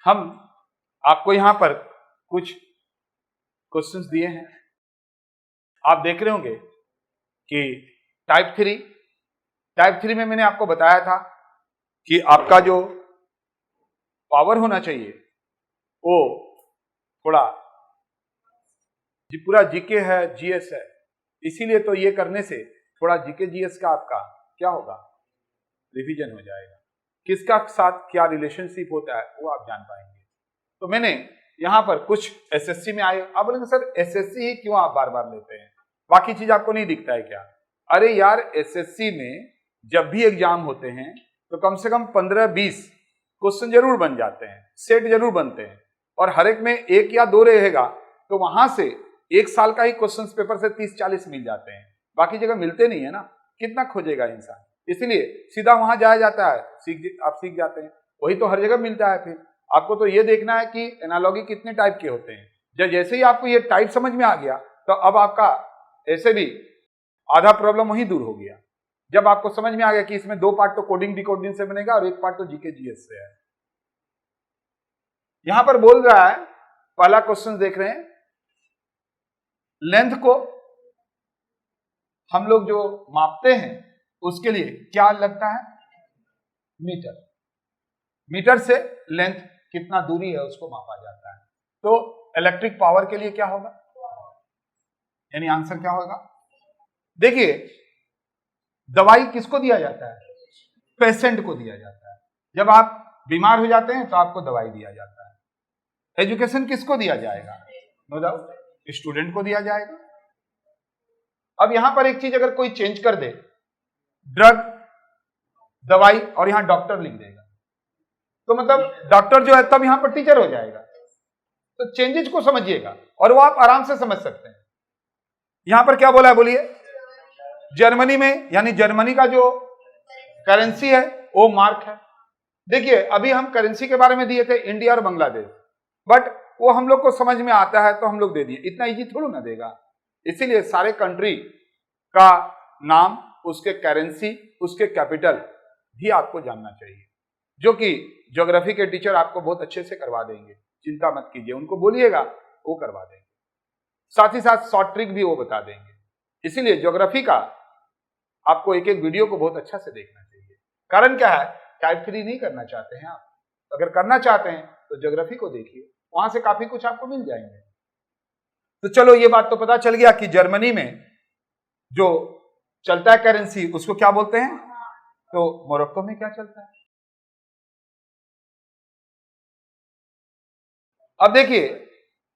हम आपको यहां पर कुछ क्वेश्चंस दिए हैं, आप देख रहे होंगे कि टाइप थ्री में मैंने आपको बताया था कि आपका जो पावर होना चाहिए वो थोड़ा पूरा जीके है, जीएस है, इसीलिए तो ये करने से थोड़ा जीके जीएस का आपका क्या होगा, रिवीजन हो जाएगा। किसका साथ क्या रिलेशनशिप होता है वो आप जान पाएंगे। तो मैंने यहां पर कुछ एसएससी में आए, आप बोलेंगे सर एसएससी ही क्यों आप बार बार लेते हैं, बाकी चीज आपको नहीं दिखता है क्या? अरे यार, एसएससी में जब भी एग्जाम होते हैं तो कम से कम 15-20 क्वेश्चन जरूर बन जाते हैं, सेट जरूर बनते हैं, और हर एक में 1 या 2 रहेगा, तो वहां से 1 साल का ही क्वेश्चन पेपर से 30-40 मिल जाते हैं, बाकी जगह मिलते नहीं है ना, कितना खोजेगा इंसान, इसलिए सीधा वहां जाया जाता है, आप सीख जाते हैं, वही तो हर जगह मिलता है। फिर आपको तो ये देखना है कि एनालॉगी कितने टाइप के होते हैं, जब जैसे ही आपको ये टाइप समझ में आ गया तो अब आपका ऐसे भी आधा प्रॉब्लम वही दूर हो गया, जब आपको समझ में आ गया कि इसमें 2 पार्ट तो कोडिंग डिकोडिंग से बनेगा और 1 पार्ट तो जीके जीएस से है। यहां पर बोल रहा है, पहला क्वेश्चन देख रहे हैं, लेंथ को हम लोग जो मापते हैं उसके लिए क्या लगता है, मीटर। मीटर से लेंथ कितना दूरी है उसको मापा जाता है। तो इलेक्ट्रिक पावर के लिए क्या होगा, यानी आंसर क्या होगा? देखिए, दवाई किसको दिया जाता है, पेशेंट को दिया जाता है। जब आप बीमार हो जाते हैं तो आपको दवाई दिया जाता है। एजुकेशन किसको दिया जाएगा, नो डाउट स्टूडेंट को दिया जाएगा। अब यहां पर एक चीज अगर कोई चेंज कर दे, ड्रग, दवाई और यहां डॉक्टर लिख देगा, तो मतलब डॉक्टर जो है तब यहां पर टीचर हो जाएगा। तो चेंजेस को समझिएगा और वो आप आराम से समझ सकते हैं। यहां पर क्या बोला है बोलिए, जर्मनी में, यानी जर्मनी का जो करेंसी है वो मार्क है। देखिए, अभी हम करेंसी के बारे में दिए थे इंडिया और बांग्लादेश, बट वो हम लोग को समझ में आता है तो हम लोग दे दिए, इतना इजी थोड़ा ना देगा। इसीलिए सारे कंट्री का नाम, उसके करेंसी, उसके कैपिटल भी आपको जानना चाहिए, जो कि ज्योग्राफी के टीचर आपको बहुत अच्छे से करवा देंगे, चिंता मत कीजिए, उनको बोलिएगा वो करवा देंगे। साथ ही साथ शॉर्ट ट्रिक भी वो बता देंगे। इसीलिए ज्योग्राफी का आपको एक एक वीडियो को बहुत अच्छा से देखना चाहिए। कारण क्या है, टाइप 3 नहीं करना चाहते हैं आप, अगर करना चाहते हैं तो ज्योग्राफी को देखिए, वहां से काफी कुछ आपको मिल जाएंगे। तो चलो, ये बात तो पता चल गया कि जर्मनी में जो चलता है करेंसी उसको क्या बोलते हैं, तो मोरक्को में क्या चलता है। अब देखिए,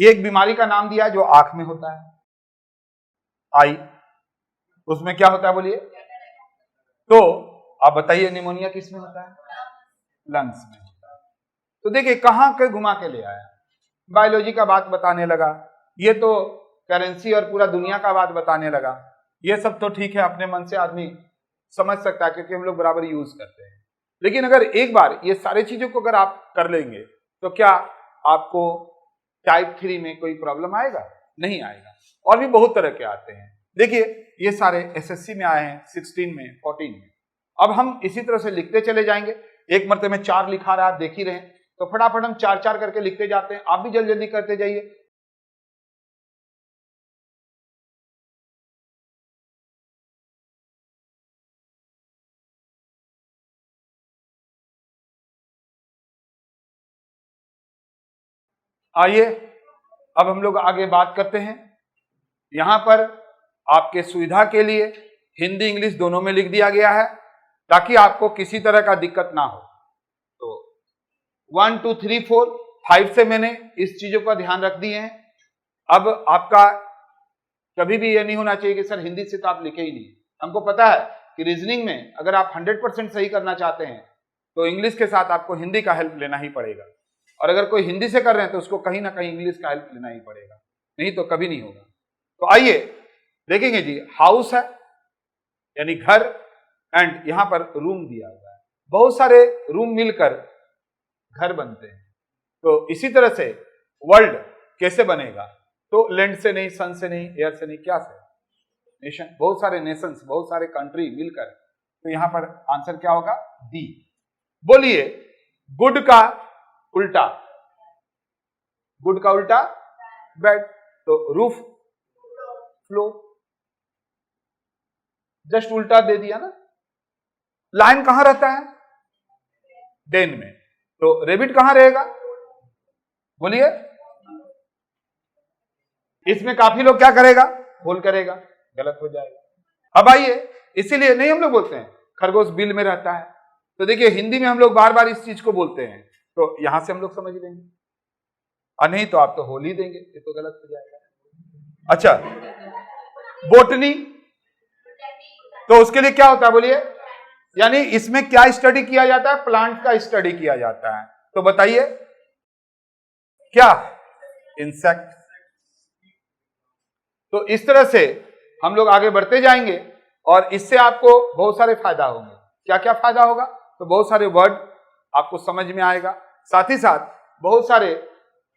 एक बीमारी का नाम दिया है जो आंख में होता है, आई, उसमें क्या होता है बोलिए, तो आप बताइए निमोनिया किस में होता है, लंग्स में होता है। तो देखिए कहां के घुमा के ले आया, बायोलॉजी का बात बताने लगा, ये तो करेंसी और पूरा दुनिया का बात बताने लगा। ये सब तो ठीक है, अपने मन से आदमी समझ सकता है क्योंकि हम लोग बराबर यूज करते हैं, लेकिन अगर एक बार ये सारी चीजों को अगर आप कर लेंगे तो क्या आपको टाइप 3 में कोई प्रॉब्लम आएगा? नहीं आएगा। और भी बहुत तरह के आते हैं, देखिए ये सारे एसएससी में आए हैं, 16 में, 14 में। अब हम इसी तरह से लिखते चले जाएंगे, एक मरते में 4 लिखा रहा है, आप देख ही रहे, तो फटाफट हम 4-4 करके लिखते जाते हैं, आप भी जल्दी जल्दी करते जाइए। आइए अब हम लोग आगे बात करते हैं। यहां पर आपके सुविधा के लिए हिंदी इंग्लिश दोनों में लिख दिया गया है ताकि आपको किसी तरह का दिक्कत ना हो। तो 1 2 3 4 5 से मैंने इस चीजों का ध्यान रख दिए हैं। अब आपका कभी भी ये नहीं होना चाहिए कि सर हिंदी से तो आप लिखे ही नहीं। हमको पता है कि रीजनिंग में अगर आप 100% सही करना चाहते हैं तो इंग्लिश के साथ आपको हिंदी का हेल्प लेना ही पड़ेगा, और अगर कोई हिंदी से कर रहे हैं तो उसको कहीं ना कहीं इंग्लिश का हेल्प लेना ही पड़ेगा, नहीं तो कभी नहीं होगा। तो आइए देखेंगे जी, हाउस है यानी घर, एंड यहां पर रूम दिया हुआ है, बहुत सारे रूम मिलकर घर बनते हैं। तो इसी तरह से वर्ल्ड कैसे बनेगा, तो लैंड से नहीं, सन से नहीं, एयर से नहीं, क्या से, नेशन, बहुत सारे नेशंस, बहुत सारे कंट्री मिलकर। तो यहां पर आंसर क्या होगा, डी। बोलिए गुड का उल्टा, गुड का उल्टा बैड, तो रूफ फ्लो, जस्ट उल्टा दे दिया ना। लायन कहां रहता है? डेन में। तो रेबिट कहां रहेगा? बोलिए। इसमें काफी लोग क्या करेगा? होल करेगा, गलत हो जाएगा। अब आइए, इसीलिए नहीं हम लोग बोलते हैं खरगोश बिल में रहता है। तो देखिए हिंदी में हम लोग बार बार इस चीज को बोलते हैं, तो यहां से हम लोग समझ लेंगे, और नहीं तो आप तो होल ही देंगे, ये तो गलत हो जाएगा। अच्छा, बोटनी, तो उसके लिए क्या होता है बोलिए? यानी इसमें क्या स्टडी किया जाता है? प्लांट का स्टडी किया जाता है। तो बताइए क्या? इंसेक्ट। तो इस तरह से हम लोग आगे बढ़ते जाएंगे और इससे आपको बहुत सारे फायदा होंगे। क्या क्या फायदा होगा? तो बहुत सारे वर्ड आपको समझ में आएगा, साथ ही साथ बहुत सारे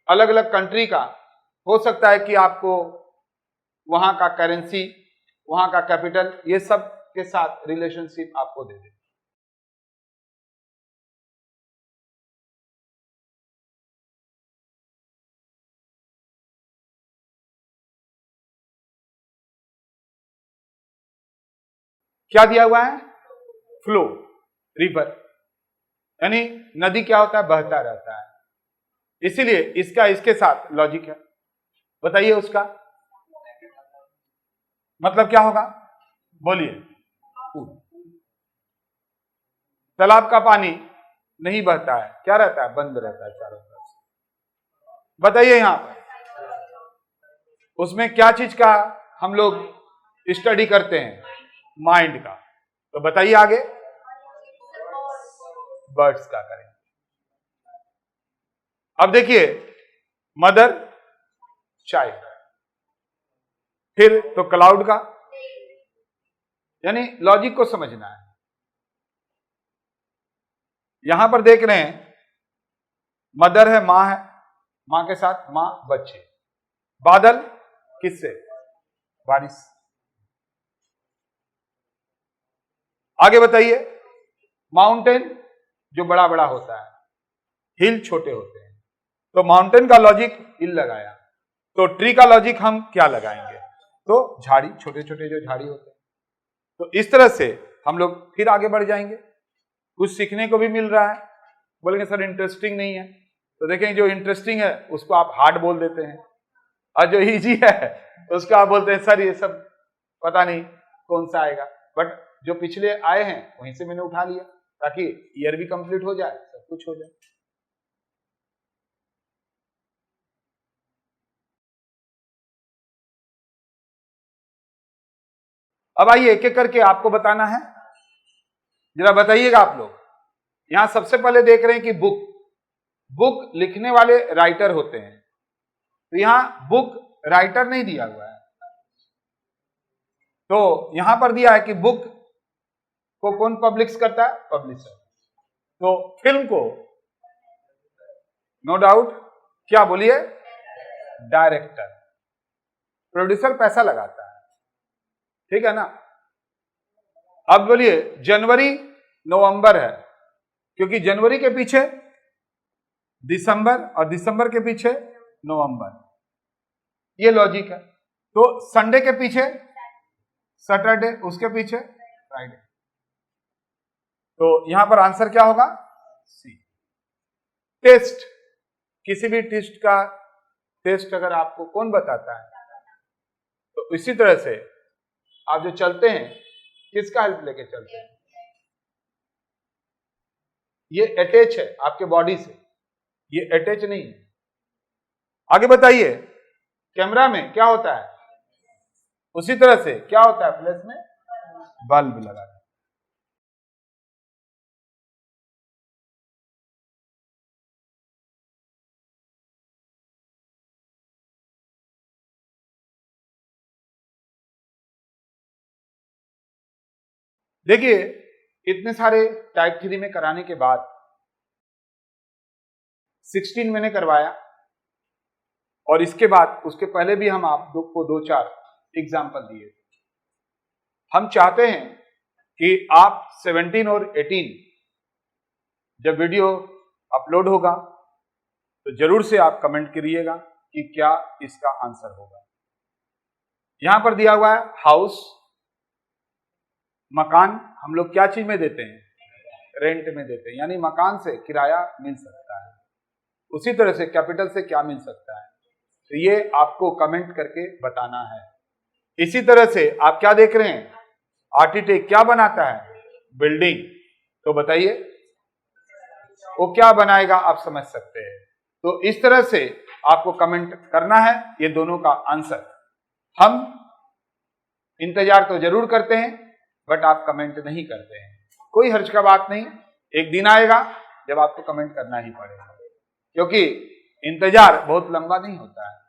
अलग अलग कंट्री का हो सकता है कि आपको वहां का करेंसी, वहां का कैपिटल, ये सब के साथ रिलेशनशिप आपको दे दे। क्या दिया हुआ है? फ्लो, रिवर, यानी नदी क्या होता है? बहता रहता है। इसीलिए इसका इसके साथ लॉजिक है। बताइए उसका मतलब क्या होगा? बोलिए। तालाब का पानी नहीं बहता है, क्या रहता है? बंद रहता है चारों तरफ से। बताइए यहां पर उसमें क्या चीज का हम लोग स्टडी करते हैं? माइंड का। तो बताइए आगे। बर्ड्स का करें। अब देखिए, मदर, चाइल्ड, फिर तो क्लाउड का, यानी लॉजिक को समझना है। यहां पर देख रहे हैं मदर है, मां है, मां के साथ मां, बच्चे। बादल किससे? बारिश। आगे बताइए। माउंटेन जो बड़ा बड़ा होता है, हिल छोटे होते हैं। तो माउंटेन का लॉजिक हिल लगाया, तो ट्री का लॉजिक हम क्या लगाएंगे? तो झाड़ी, छोटे छोटे जो झाड़ी होते हैं। तो इस तरह से हम लोग फिर आगे बढ़ जाएंगे। कुछ सीखने को भी मिल रहा है। बोलेंगे सर इंटरेस्टिंग नहीं है, तो देखें जो इंटरेस्टिंग है उसको आप हार्ड बोल देते हैं, और जो इजी है उसको आप बोलते हैं सर ये सब पता नहीं कौन सा आएगा। बट जो पिछले आए हैं वहीं से मैंने उठा लिया, ताकि ईयर भी कंप्लीट हो जाए, सब कुछ हो जाए। अब आइए एक एक करके आपको बताना है, जरा बताइएगा आप लोग। यहां सबसे पहले देख रहे हैं कि बुक, बुक लिखने वाले राइटर होते हैं। तो यहां बुक राइटर नहीं दिया हुआ है, तो यहां पर दिया है कि बुक को कौन पब्लिश करता है? पब्लिशर। तो फिल्म को नो डाउट क्या बोलिए? डायरेक्टर। प्रोड्यूसर पैसा लगाता है, ठीक है ना। अब बोलिए जनवरी नवंबर है, क्योंकि जनवरी के पीछे दिसंबर और दिसंबर के पीछे नवंबर, ये लॉजिक है। तो संडे के पीछे सैटरडे, उसके पीछे फ्राइडे। तो यहां पर आंसर क्या होगा? सी। टेस्ट, किसी भी टेस्ट का टेस्ट अगर आपको कौन बताता है, तो इसी तरह से आप जो चलते हैं किसका हेल्प लेके चलते हैं? ये अटैच है आपके बॉडी से, ये अटैच नहीं है। आगे बताइए, कैमरा में क्या होता है? उसी तरह से क्या होता है? फ्लैश में बल्ब लगा है। देखिए इतने सारे टाइप 3 में कराने के बाद 16 मैंने करवाया, और इसके बाद उसके पहले भी हम आप लोग को 2-4 एग्जाम्पल दिए। हम चाहते हैं कि आप 17 और 18 जब वीडियो अपलोड होगा तो जरूर से आप कमेंट करिएगा कि क्या इसका आंसर होगा। यहां पर दिया हुआ है हाउस, मकान हम लोग क्या चीज में देते हैं, रेंट में देते हैं, यानी मकान से किराया मिल सकता है। उसी तरह से कैपिटल से क्या मिल सकता है, तो ये आपको कमेंट करके बताना है। इसी तरह से आप क्या देख रहे हैं, आर्किटेक्ट क्या बनाता है, बिल्डिंग, तो बताइए वो क्या बनाएगा, आप समझ सकते हैं। तो इस तरह से आपको कमेंट करना है ये दोनों का आंसर। हम इंतजार तो जरूर करते हैं बट आप कमेंट नहीं करते हैं, कोई हर्ज का बात नहीं, एक दिन आएगा जब आपको कमेंट करना ही पड़ेगा, क्योंकि इंतजार बहुत लंबा नहीं होता है।